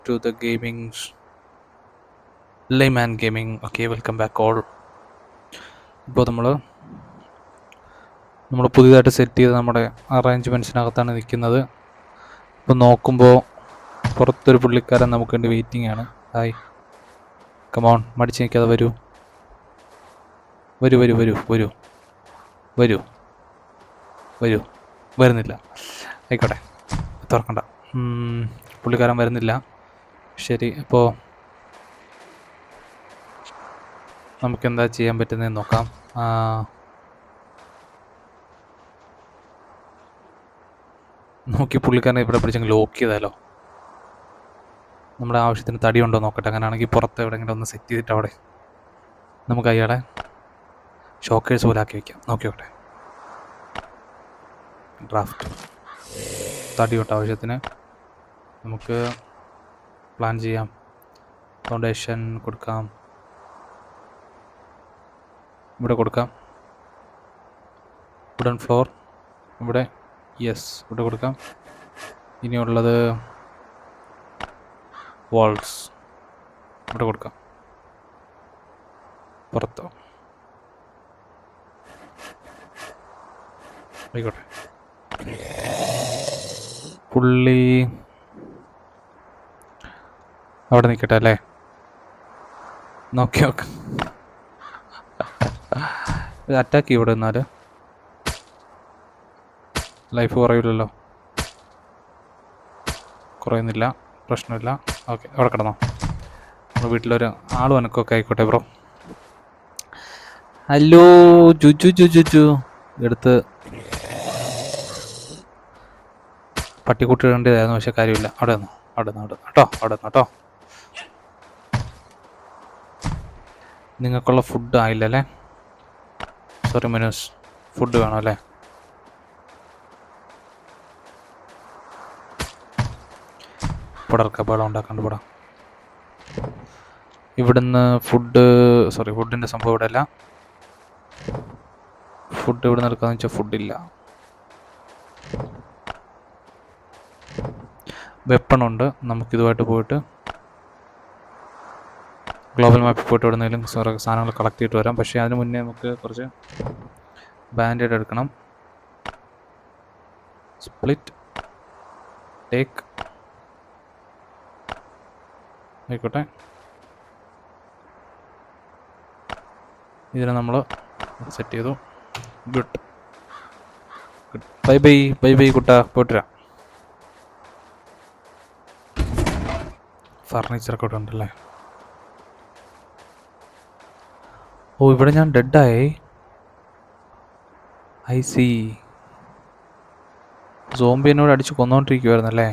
to the gaming layman gaming. Okay, welcome back all. ഇപ്പോൾ നമ്മൾ പുതിയതായിട്ട് സെറ്റ് ചെയ്ത നമ്മുടെ അറേഞ്ച്മെൻറ്റ്സിനകത്താണ് നിൽക്കുന്നത്. ഇപ്പോൾ നോക്കുമ്പോൾ പുറത്തൊരു പുള്ളിക്കാരൻ നമുക്ക് വേണ്ടി വെയിറ്റിംഗ് ആണ്. ഹായ്, കമോൺ, മടിച്ച് നിൽക്കാതെ വരൂ വരൂ വരൂ വരൂ വരൂ വരൂ വരൂ. വരുന്നില്ല, ആയിക്കോട്ടെ, തുറക്കണ്ട. പുള്ളിക്കാരൻ വരുന്നില്ല. ശരി, അപ്പോൾ നമുക്കെന്താ ചെയ്യാൻ പറ്റുന്നതെന്ന് നോക്കാം. നോക്കി പുള്ളിക്കാരനെ ഇവിടെ പിടിച്ചങ്ങ് ലോക്ക് ചെയ്താലോ. നമ്മുടെ ആവശ്യത്തിന് തടി ഉണ്ടോ നോക്കട്ടെ. അങ്ങനെയാണെങ്കിൽ പുറത്ത് എവിടെയെങ്കിലും ഒന്ന് സെറ്റ് ചെയ്തിട്ട് അവിടെ നമുക്ക് അയാളെ ഷോക്കേഴ്സ് പോലെ ആക്കി വയ്ക്കാം. നോക്കിയോട്ടെ. ഡ്രാഫ്റ്റ് തടിയോട്ട് ആവശ്യത്തിന് നമുക്ക് പ്ലാൻ ചെയ്യാം. ഫൗണ്ടേഷൻ കൊടുക്കാം, ഇവിടെ കൊടുക്കാം. വുഡൻ ഫ്ലോർ ഇവിടെ, യെസ്, ഇവിടെ കൊടുക്കാം. ഇനിയുള്ളത് വാൾസ് ഇവിടെ കൊടുക്കാം. പുറത്തോ, ആയിക്കോട്ടെ. പുള്ളി അവിടെ നിൽക്കട്ടെ അല്ലേ. നോക്കി നോക്ക്, അറ്റാക്ക് ഇവിടെ നിന്നാൽ ലൈഫ് കുറയില്ലല്ലോ. കുറയുന്നില്ല, പ്രശ്നമില്ല. ഓക്കെ, അവിടെ കിടന്നോ. നമ്മുടെ വീട്ടിലൊരു ആളും അനക്കൊക്കെ ആയിക്കോട്ടെ ബ്രോ. ഹലോ ചുച്ചു ചുച്ചു എടുത്ത് പട്ടിക്കുട്ടി ഇടേണ്ടതായിരുന്നു, പക്ഷെ കാര്യമില്ല. അവിടെ നിന്നോ, അവിടെ നിന്ന് കേട്ടോ, അവിടെ നിന്ന് കേട്ടോ. നിങ്ങൾക്കുള്ള ഫുഡ് ആയില്ലല്ലേ? സോറി മെനൂസ്, ഫുഡ് വേണം അല്ലേ? പടർക്ക ബളം ഉണ്ടാക്കാണ്ട് പടം. ഇവിടുന്ന് ഫുഡിൻ്റെ സംഭവം ഇവിടെ അല്ല. ഫുഡ് ഇവിടെ നിന്ന് എടുക്കാന്ന് വെച്ചാൽ ഫുഡില്ല. വെപ്പണുണ്ട്, നമുക്കിതുമായിട്ട് പോയിട്ട് ഗ്ലോബൽ മാപ്പിൽ പോയിട്ട് എവിടെ നിന്നെങ്കിലും സാധനങ്ങൾ കളക്ട് ചെയ്തിട്ട് വരാം. പക്ഷേ അതിന് മുന്നേ നമുക്ക് കുറച്ച് ബാൻഡേഡ് എടുക്കണം. സ്പ്ലിറ്റ് ടേക്ക്, ആയിക്കോട്ടെ. ഇതിനെ നമ്മൾ സെറ്റ് ചെയ്തു. Good good. Bye bye bye bye കുട്ടാ, പോയിട്ടിരാ. ഫർണിച്ചറൊക്കെ ഇവിടെ ഉണ്ടല്ലേ. ഓ, ഇവിടെ ഞാൻ ഡെഡായി. I C. സോംബി എന്നോട് അടിച്ച് കൊന്നുകൊണ്ടിരിക്കുവായിരുന്നല്ലേ.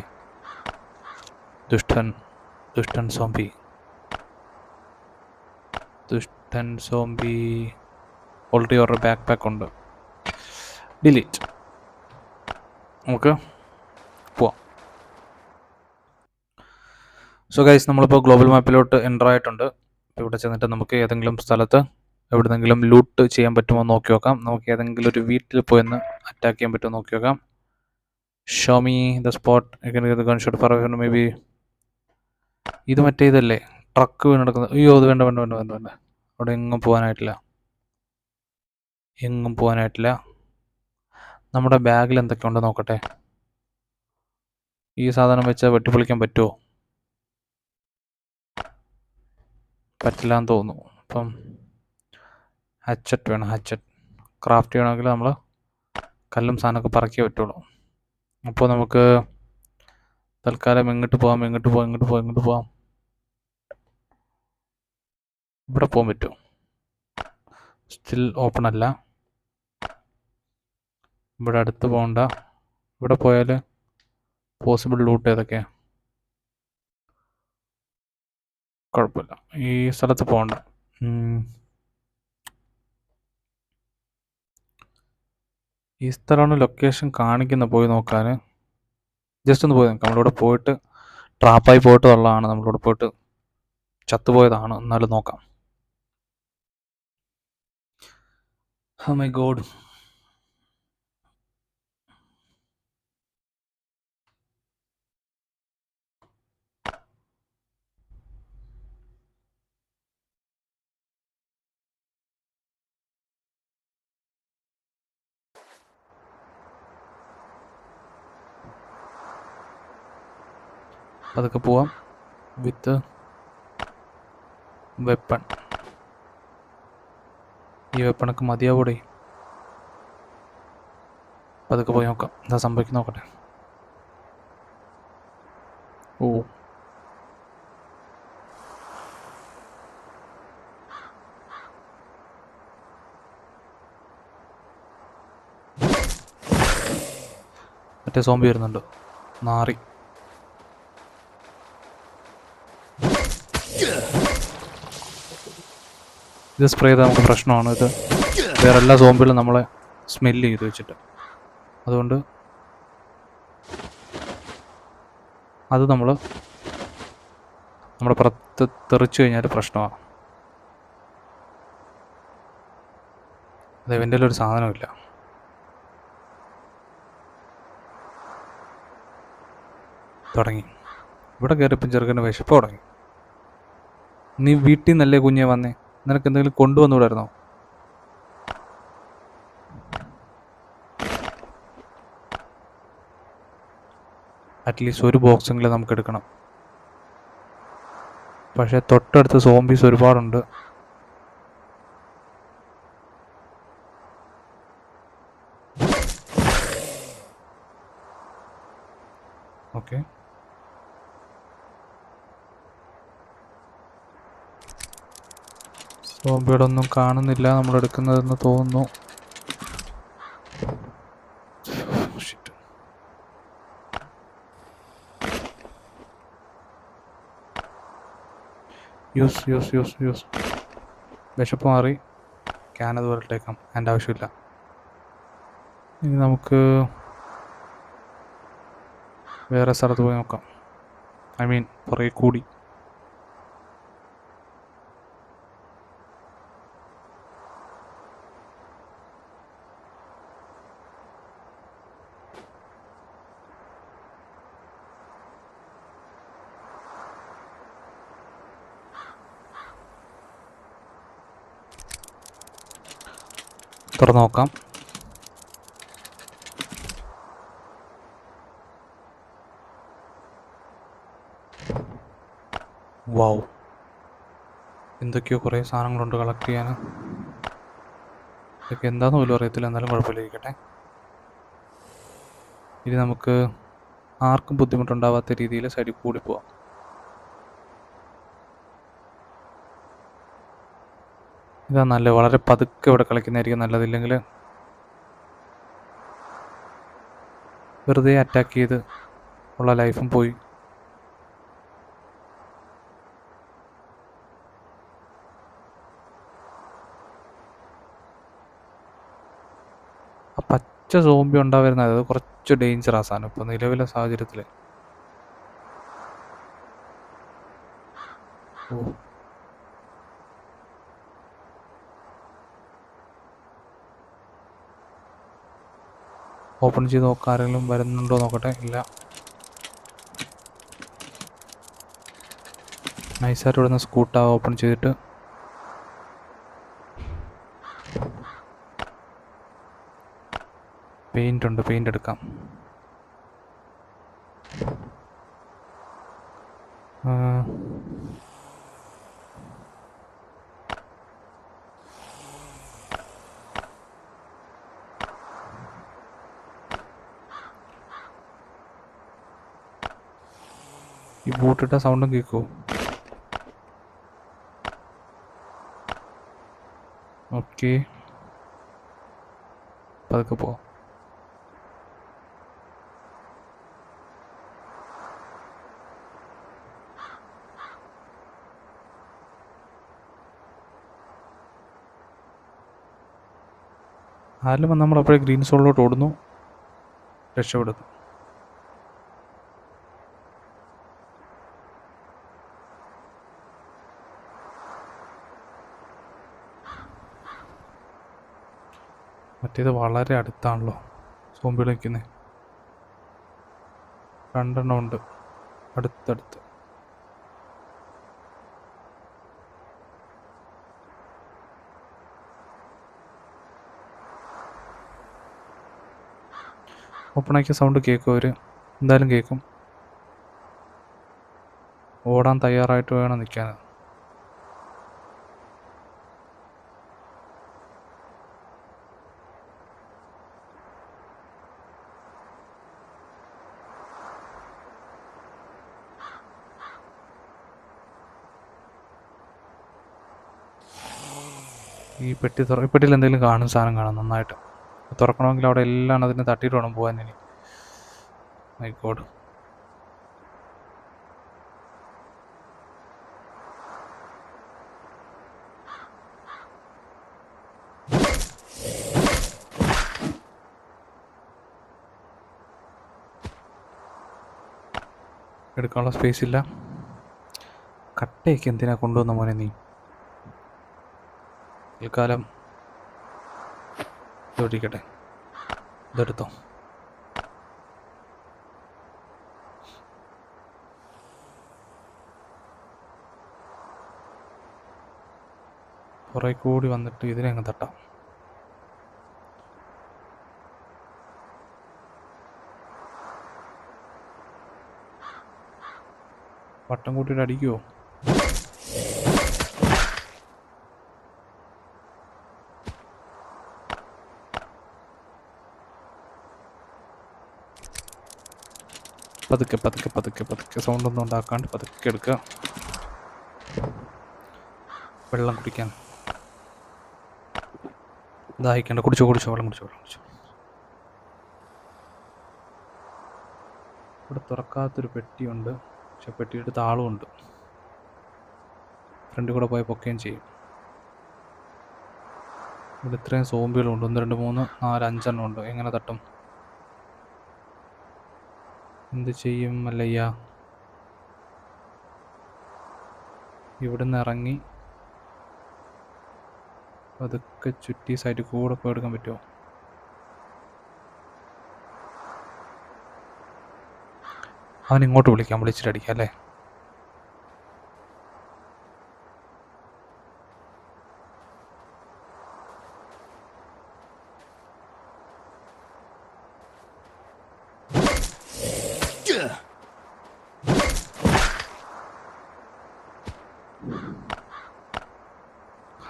ദുഷ്ടൻ ദുഷ്ടൻ സോംബി, ദുഷ്ടൻ സോംബി. ഓൾറെഡി അവരുടെ ബാക്ക് പാക്ക് ഉണ്ട്. ഡിലീറ്റ്. നമുക്ക് പോവാം. സോ ഗൈസ്, നമ്മളിപ്പോൾ ഗ്ലോബൽ മാപ്പിലോട്ട് എൻ്റർ ആയിട്ടുണ്ട്. ഇവിടെ ചെന്നിട്ട് നമുക്ക് ഏതെങ്കിലും സ്ഥലത്ത് എവിടെന്നെങ്കിലും ലൂട്ട് ചെയ്യാൻ പറ്റുമോ നോക്കി നോക്കാം. നമുക്ക് ഏതെങ്കിലും ഒരു വീട്ടിൽ പോയെന്ന് അറ്റാക്ക് ചെയ്യാൻ പറ്റുമോ നോക്കി നോക്കാം. Show me the spot. Gun shot fir may be. ഇത് മറ്റേ ഇതല്ലേ, ട്രക്ക് വീണ് നടക്കുന്നത്. അയ്യോ, അത് വേണ്ട വേണ്ട വേണ്ട വേണ്ട വേണ്ട. അവിടെ എങ്ങും പോകാനായിട്ടില്ല, എങ്ങും പോകാനായിട്ടില്ല. നമ്മുടെ ബാഗിൽ എന്തൊക്കെ ഉണ്ടോ നോക്കട്ടെ. ഈ സാധനം വെച്ചാൽ വെട്ടിപ്പൊളിക്കാൻ പറ്റുമോ? പറ്റില്ല എന്ന് തോന്നുന്നു. അപ്പം ഹാച്ചറ്റ് വേണം. ഹാച്ചറ്റ് ക്രാഫ്റ്റ് ചെയ്യണമെങ്കിൽ നമ്മൾ കല്ലും സാധനമൊക്കെ പറക്കിയേ പറ്റുള്ളൂ. അപ്പോൾ നമുക്ക് തൽക്കാലം എങ്ങോട്ട് പോകാം, എങ്ങോട്ട് പോകാം, എങ്ങോട്ട് പോകാം, എങ്ങോട്ട് പോകാം. ഇവിടെ പോകാൻ പറ്റുമോ? സ്റ്റിൽ ഓപ്പൺ അല്ല. ഇവിടെ അടുത്ത് പോകണ്ട. ഇവിടെ പോയാൽ പോസിബിൾ ലൂട്ട് ഏതൊക്കെയാണ്? കുഴപ്പമില്ല, ഈ സ്ഥലത്ത് പോകണ്ട. ഈ സ്ഥലമാണ് ലൊക്കേഷൻ കാണിക്കുന്ന. പോയി നോക്കാൻ ജസ്റ്റ് ഒന്ന് പോയി നോക്കാം. നമ്മളിവിടെ പോയിട്ട് ട്രാപ്പായി പോയിട്ടുള്ളതാണ്. നമ്മളിവിടെ പോയിട്ട് ചത്തുപോയതാണ്. എന്നാലും നോക്കാം. Oh my god. അതൊക്കെ പോവാം വിത്ത് വെപ്പൺ. ഈ വെപ്പണൊക്കെ മതിയാവൂടെ? അതൊക്കെ പോയി നോക്കാം എന്താ സംഭവിക്കുന്ന നോക്കട്ടെ. ഓ, മറ്റേ സോംബി വരുന്നുണ്ട്. നാറി. ഇത് സ്പ്രേ ചെയ്താൽ നമുക്ക് പ്രശ്നമാണ്. ഇത് വേറെ എല്ലാ സോംബികളും നമ്മളെ സ്മെല്ല് ചെയ്ത് വെച്ചിട്ട്, അതുകൊണ്ട് അത് നമ്മുടെ പുറത്ത് തെറിച്ചു കഴിഞ്ഞാൽ പ്രശ്നമാണ്. അത് ഇവൻ്റെ ഒരു സാധനമില്ല. തുടങ്ങി ഇവിടെ കയറിയപ്പം ചെറുക്കൻ്റെ വിശപ്പ് തുടങ്ങി. നീ വീട്ടിൽ നിന്നല്ലേ കുഞ്ഞെ വന്നേ, നിനക്ക് എന്തെങ്കിലും കൊണ്ടുവന്നുകൂടായിരുന്നോ? അറ്റ്ലീസ്റ്റ് ഒരു ബോക്സെങ്കിലും നമുക്ക് എടുക്കണം. പക്ഷേ തൊട്ടടുത്ത് സോംബീസ് ഒരുപാടുണ്ട്. ഓക്കെ, സോംബികളൊന്നും കാണുന്നില്ല നമ്മൾ എടുക്കുന്നതെന്ന് തോന്നുന്നു. യൂസ്. വിശപ്പ് മാറി. ക്യാനത് വരട്ടേക്കാം, അതിൻ്റെ ആവശ്യമില്ല. ഇനി നമുക്ക് വേറെ സ്ഥലത്ത് പോയി നോക്കാം. ഐ മീൻ പുറകെ കൂടി. തുറന്നു നോക്കാം. വാവ്, എന്തൊക്കെയോ കുറേ സാധനങ്ങളുണ്ട് കളക്ട് ചെയ്യാൻ. ഇതൊക്കെ എന്താണെന്ന് പോലും അറിയത്തില്ല, എന്നാലും കുഴപ്പമില്ലായിരിക്കട്ടെ. ഇനി നമുക്ക് ആർക്കും ബുദ്ധിമുട്ടുണ്ടാവാത്ത രീതിയിൽ സൈഡിൽ കൂടി പോവാം. ഇതാ നല്ലത്, വളരെ പതുക്കെ ഇവിടെ കളിക്കുന്നതായിരിക്കും നല്ലതില്ലെങ്കിൽ വെറുതെ അറ്റാക്ക് ചെയ്ത് ഉള്ള ലൈഫും പോയി. ആ പച്ച സോംബി ഉണ്ടാവുന്നത് അത് കുറച്ച് ഡേഞ്ചർ ആ സാധനം ഇപ്പം നിലവിലെ സാഹചര്യത്തിൽ. ഓ, ഓപ്പൺ ചെയ്ത് നോക്കാം, ആരെങ്കിലും വരുന്നുണ്ടോ നോക്കട്ടെ. ഇല്ല. നൈസായിട്ട് ഇവിടുന്ന് സ്കൂട്ടാ ഓപ്പൺ ചെയ്തിട്ട് പെയിൻ്റ് ഉണ്ട്, പെയിൻ്റ് എടുക്കാം. ഈ ബൂട്ടിട്ട സൗണ്ടും കേൾക്കുമോ? ഓക്കെ, പതുക്കെ പോവാം. ആരെങ്കിലും നമ്മൾ അപ്പോഴേ ഗ്രീൻ സോണിലോട്ട് ഓടുന്നു, രക്ഷപ്പെടുന്നു. മറ്റേത് വളരെ അടുത്താണല്ലോ സോംബികൾ നിൽക്കുന്നത്. 2 എണ്ണം ഉണ്ട് അടുത്തടുത്ത്. ഓപ്പൺ ആക്കിയ സൗണ്ട് കേൾക്കും, അവർ എന്തായാലും കേൾക്കും. ഓടാൻ തയ്യാറായിട്ട് വേണം നിൽക്കാൻ. ഈ പെട്ടിയിൽ എന്തെങ്കിലും കാണും, സാധനം കാണും നന്നായിട്ട്. തുറക്കണമെങ്കിൽ അവിടെ എല്ലാം അതിനെ തട്ടിയിട്ട് വേണം പോകാൻ. ഇനി മൈ ഗോഡ്. എടുക്കാനുള്ള സ്പേസ് ഇല്ല. കട്ടയൊക്കെ എന്തിനാ കൊണ്ടുവന്ന മോനെ നീ? തൽക്കാലം ഇതോട്ടിക്കട്ടെ, ഇതെടുത്തോ. പുറകെ കൂടി വന്നിട്ട് ഇതിനെ അങ്ങ് തട്ടാം. വട്ടം കൂട്ടിയിട്ട് അടിക്കുമോ? പതുക്കെ പതുക്കെ പതുക്കെ പതുക്കെ സൗണ്ടൊന്നും ഉണ്ടാക്കാണ്ട് പതുക്കെ എടുക്കുക. വെള്ളം കുടിക്കാൻ ദാഹിക്കണ്ട. കുടിച്ചോ വെള്ളം കുടിച്ചോ. ഇവിടെ തുറക്കാത്തൊരു പെട്ടിയുണ്ട്, പക്ഷെ പെട്ടിയുടെ താളുമുണ്ട്. ഫ്രണ്ടിൽ കൂടെ പോയി പൊക്കുകയും ചെയ്യും. ഇവിടെ ഇത്രയും സോംബികളുണ്ട്. 1 2 3 4 5 എണ്ണം ഉണ്ട്. എങ്ങനെ തട്ടും? എന്ത് ചെയ്യും മല്ലയ്യ? ഇവിടുന്ന് ഇറങ്ങി പതുക്കെ ചുറ്റി സൈഡിൽ കൂടെ പോയി എടുക്കാൻ പറ്റുമോ? അവൻ ഇങ്ങോട്ട് വിളിക്കാം, വിളിച്ചിട്ടടിക്കാം അല്ലേ?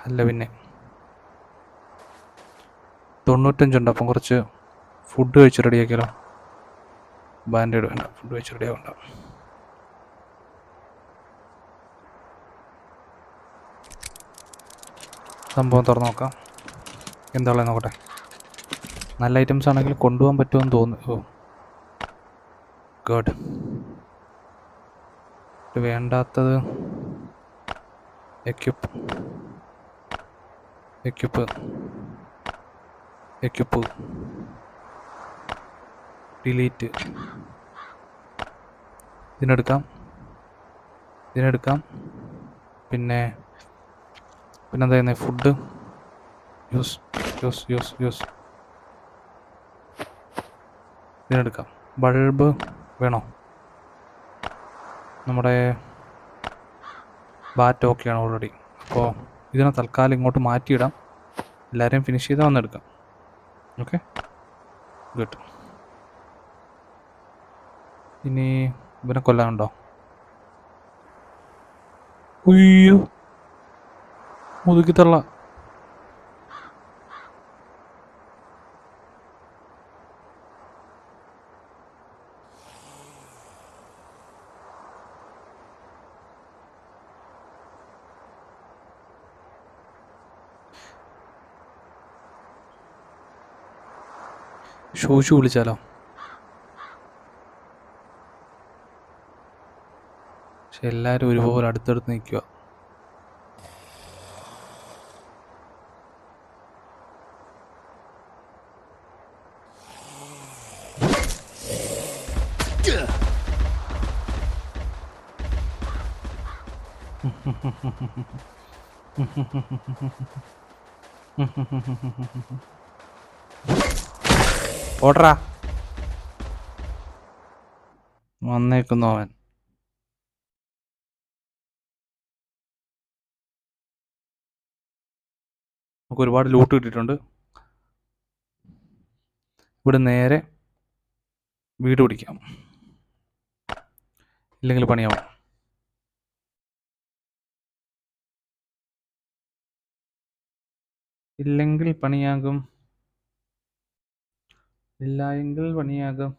അല്ല പിന്നെ 95 ഉണ്ട്. അപ്പം കുറച്ച് ഫുഡ് കഴിച്ച് റെഡിയാക്കിയാലോ? ബാൻഡേഡ് വേണ്ട, ഫുഡ് കഴിച്ച് റെഡിയാവണ്ട. സംഭവം തുറന്ന് നോക്കാം, എന്താ നോക്കട്ടെ. നല്ല ഐറ്റംസ് ആണെങ്കിൽ കൊണ്ടുപോകാൻ പറ്റുമെന്ന് തോന്നുന്നു. Oh good. വേണ്ടാത്തത് എക്യുപ്പ് ഡിലീറ്റ്. ഇതിനെടുക്കാം. പിന്നെന്താ ചെയ്യുന്നത്? Food use. ഇതിനെടുക്കാം. ബൾബ് വേണോ? നമ്മുടെ ബാറ്റ് ഓക്കെയാണ് ഓൾറെഡി. അപ്പോൾ ഇതിനെ തൽക്കാലം ഇങ്ങോട്ട് മാറ്റിയിടാം. എല്ലാവരെയും ഫിനിഷ് ചെയ്താൽ വന്നെടുക്കാം. Okay, good. ഇനി ഇവനെ കൊല്ലാനുണ്ടോ? ഉയ്യോ, മുതുക്കിത്തള്ള. ഷൂഷു വിളിച്ചാലോ? പക്ഷെ എല്ലാവരും ഒരുപോലെ അടുത്തടുത്ത് നിൽക്കുക. ഓടറാ, വന്നേക്കുന്നു അവൻ. നമുക്ക് ഒരുപാട് ലൂട്ട് കിട്ടിയിട്ടുണ്ട്. ഇവിടെ നേരെ വീട് പിടിക്കാം, ഇല്ലെങ്കിൽ പണിയാവും. ഇല്ലെങ്കിൽ പണിയാകും, ഇല്ല എങ്കിൽ പണിയാകും.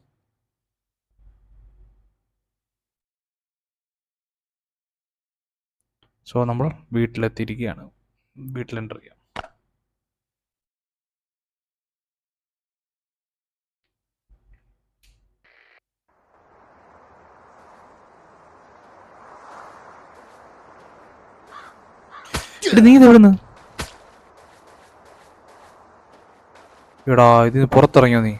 സോ നമ്മൾ വീട്ടിലെത്തിയിരിക്കുകയാണ്. വീട്ടിൽ എൻ്റർ ചെയ്യാം. നീ ഇതെവിടുന്ന്? എടാ ഇത് പുറത്തിറങ്ങിയോ നീ?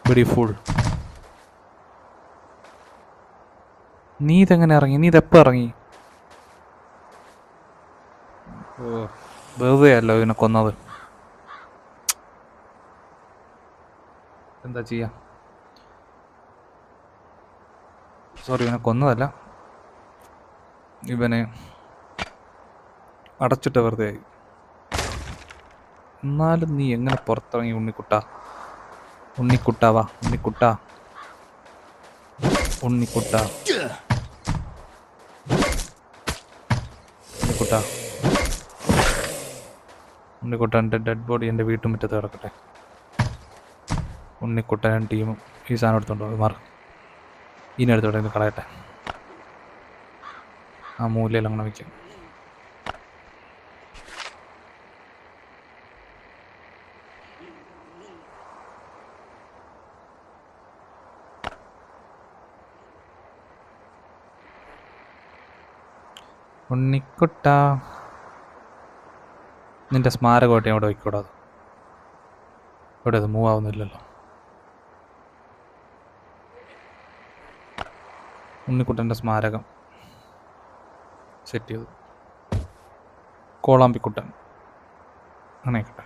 Very full. നീ ഇതെങ്ങനെ ഇറങ്ങി? നീ ഇതെപ്പോൾ ഇറങ്ങി? വെറുതെ അല്ലോ ഇതിനെ കൊന്നത്. എന്താ ചെയ്യാ? സോറി, ഇവനെ കൊന്നതല്ല, ഇവനെ അടച്ചിട്ട് വെറുതെ ആയി. എന്നാലും നീ എങ്ങനെ പുറത്തിറങ്ങി ഉണ്ണിക്കുട്ടാ? ഉണ്ണിക്കുട്ടാ വാ, ഉണ്ണിക്കുട്ടാ, ഉണ്ണിക്കുട്ടാ, ഉണ്ണിക്കുട്ടാ, ഉണ്ണിക്കുട്ട. എൻ്റെ ഡെഡ് ബോഡി എൻ്റെ വീട്ടുമുറ്റത്ത് കിടക്കട്ടെ. ഉണ്ണിക്കുട്ടനും ടീമും ഈ സാധനം എടുത്തോണ്ടോ മാറും. ഇതിനടുത്തോടെ ഇത് കളയട്ടെ. ആ മൂലയിൽ അങ്ങനെ വയ്ക്കും. ഉണ്ണിക്കുട്ട, നിന്റെ സ്മാരകമായിട്ട് അവിടെ വയ്ക്കൂടാതെ. ഇവിടെ അത് മൂവ് ആവുന്നില്ലല്ലോ. ഉണ്ണിക്കുട്ടൻ്റെ സ്മാരകം സെറ്റ് ചെയ്തു. കോളാമ്പിക്കുട്ടൻ അങ്ങനെയൊക്കെ.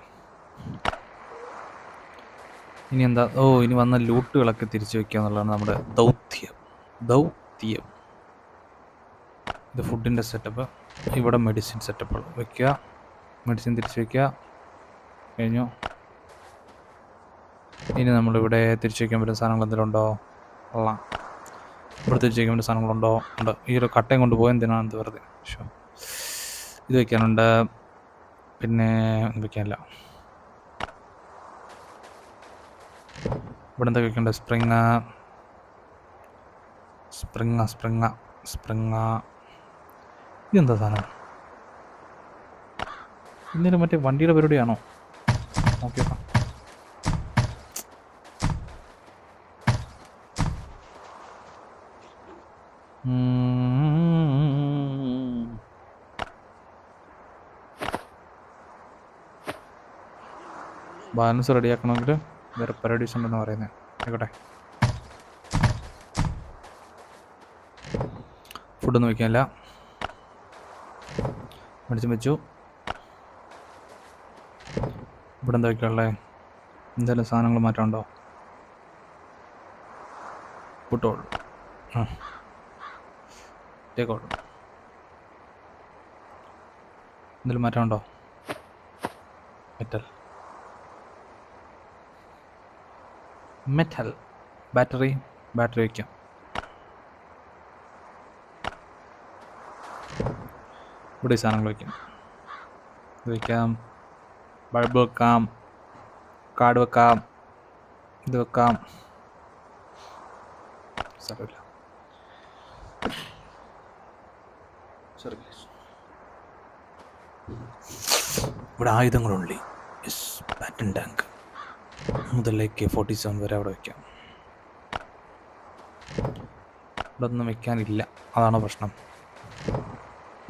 ഇനി എന്താ? ഇനി വന്ന ലൂട്ടുകളൊക്കെ തിരിച്ചു വയ്ക്കുക എന്നുള്ളതാണ് നമ്മുടെ ദൗത്യം. ഇത് ഫുഡിൻ്റെ സെറ്റപ്പ്. ഇവിടെ മെഡിസിൻ സെറ്റപ്പുകൾ വയ്ക്കുക. മെഡിസിൻ തിരിച്ചു വയ്ക്കുക. കഴിഞ്ഞു. ഇനി നമ്മളിവിടെ തിരിച്ചു വയ്ക്കാൻ പറ്റുന്ന സാധനങ്ങൾ എന്തെങ്കിലും ഉണ്ടോ? കൊള്ളാം. ഇവിടെ തിരിച്ചു വയ്ക്കാൻ പറ്റുന്ന സാധനങ്ങളുണ്ടോ? ഉണ്ട്. ഈ ഒരു കട്ടയും കൊണ്ട് പോയാൽ എന്തിനാണ് വെറുതെ? ഇത് വയ്ക്കാനുണ്ട്. പിന്നെ വയ്ക്കാനില്ല. ഇവിടെ എന്താ വയ്ക്കേണ്ടത്? സ്പ്രിങ്. ഇതെന്താ സാധനം? ഇന്നലെ മറ്റേ വണ്ടിയുടെ പരിപാടിയാണോ? നോക്കിയോക്കാം. ബാലൻസ് റെഡിയാക്കണമെങ്കിൽ വേറെ പരിപാടീസ് ഉണ്ടെന്ന് പറയുന്നത്. ആയിക്കോട്ടെ. ഫുഡൊന്നും വയ്ക്കാനില്ല. മെഡിസിൻ വെച്ചു. ഇവിടെ എന്താ വയ്ക്കാനുള്ളത്? എന്തെങ്കിലും സാധനങ്ങൾ മാറ്റമുണ്ടോ? പുട്ടോൾ ടേക്കോൾ. എന്തെങ്കിലും മാറ്റമുണ്ടോ? മെറ്റൽ ബാറ്ററി വയ്ക്കാം. ഇവിടെ ഈ സാധനങ്ങൾ വയ്ക്കാം. ഇത് വയ്ക്കാം. ബൾബ് വെക്കാം. കാർഡ് വെക്കാം. ഇത് വെക്കാം. സാരമില്ല. ഇവിടെ ആയുധങ്ങളുള്ളി. ബാറ്റൻ ടാങ്ക് മുതൽ AK-47 വരെ അവിടെ വയ്ക്കാം. ഇവിടെ ഒന്നും വയ്ക്കാനില്ല. അതാണ് പ്രശ്നം.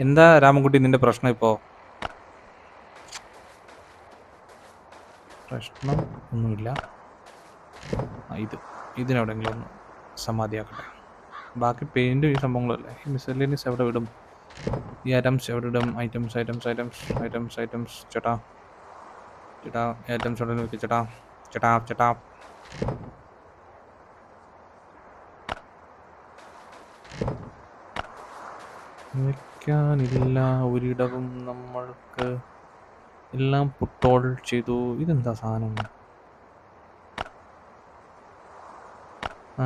എന്താ രാമൻകുട്ടി നിന്റെ പ്രശ്നം ഇപ്പോൾ? പ്രശ്നം ഒന്നുമില്ല. ഇതിനെവിടെയെങ്കിലും ഒന്ന് സമാധിയാക്കട്ടെ. ബാക്കി പെയിൻറ്റും ഈ സംഭവങ്ങളല്ലേ. ഈ മിസലേനിയസ് എവിടെ വിടും? ഈ ഐറ്റംസ് എവിടെ ഇടും? ഐറ്റംസ് ചേട്ടാ ഐറ്റംസ് എവിടെ നോക്കി ചേട്ടാ. വയ്ക്കാനില്ല ഒരിടവും. നമ്മൾക്ക് എല്ലാം പുട്ടോൾ ചെയ്തു. ഇതെന്താ സാധനം?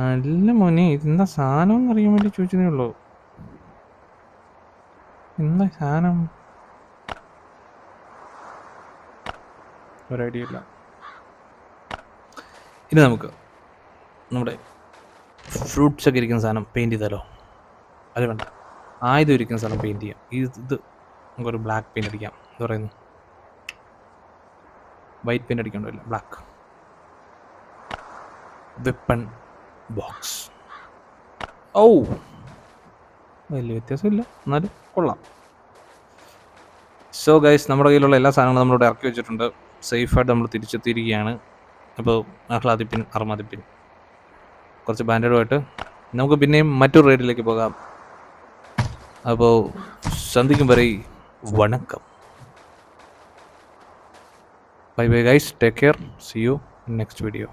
അല്ല മോനെ, ഇതെന്താ സാധനം എന്നറിയാൻ വേണ്ടി ചോദിച്ചതേ ഉള്ളൂ. എന്താ സാധനം? ഒരു ഐഡിയ ഇല്ല. ഇനി നമുക്ക് നമ്മുടെ ഫ്രൂട്ട്സ് ഒക്കെ ഇരിക്കുന്ന സാധനം പെയിൻറ്റ് ചെയ്താലോ? അത് വേണ്ട, ആയുധം ഇരിക്കുന്ന സ്ഥലം പെയിൻറ്റ് ചെയ്യാം. ഇത് നമുക്കൊരു ബ്ലാക്ക് പെയിൻറ്റ് അടിക്കാം. എന്ന് പറയുന്നു, വൈറ്റ് പെയിൻറ്റ് അടിക്കണ്ടല്ല, ബ്ലാക്ക്. Weapon box. ഓ, വലിയ വ്യത്യാസമില്ല, എന്നാലും കൊള്ളാം. സോ ഗൈസ്, നമ്മുടെ കയ്യിലുള്ള എല്ലാ സാധനങ്ങളും നമ്മളിവിടെ ഇറക്കി വെച്ചിട്ടുണ്ട്. സേഫായിട്ട് നമ്മൾ തിരിച്ചെത്തിയിരിക്കുകയാണ്. അപ്പോൾ ആഹ്ലാദിപ്പിൻ, അർമാദിപ്പിൻ. കുറച്ച് ബാൻഡേഡുമായിട്ട് നമുക്ക് പിന്നെയും മറ്റൊരു റൈഡിലേക്ക് പോകാം. അപ്പോൾ സന്ധിക്കും വരെ വണക്കം. Bye bye guys, take care, C you in next video.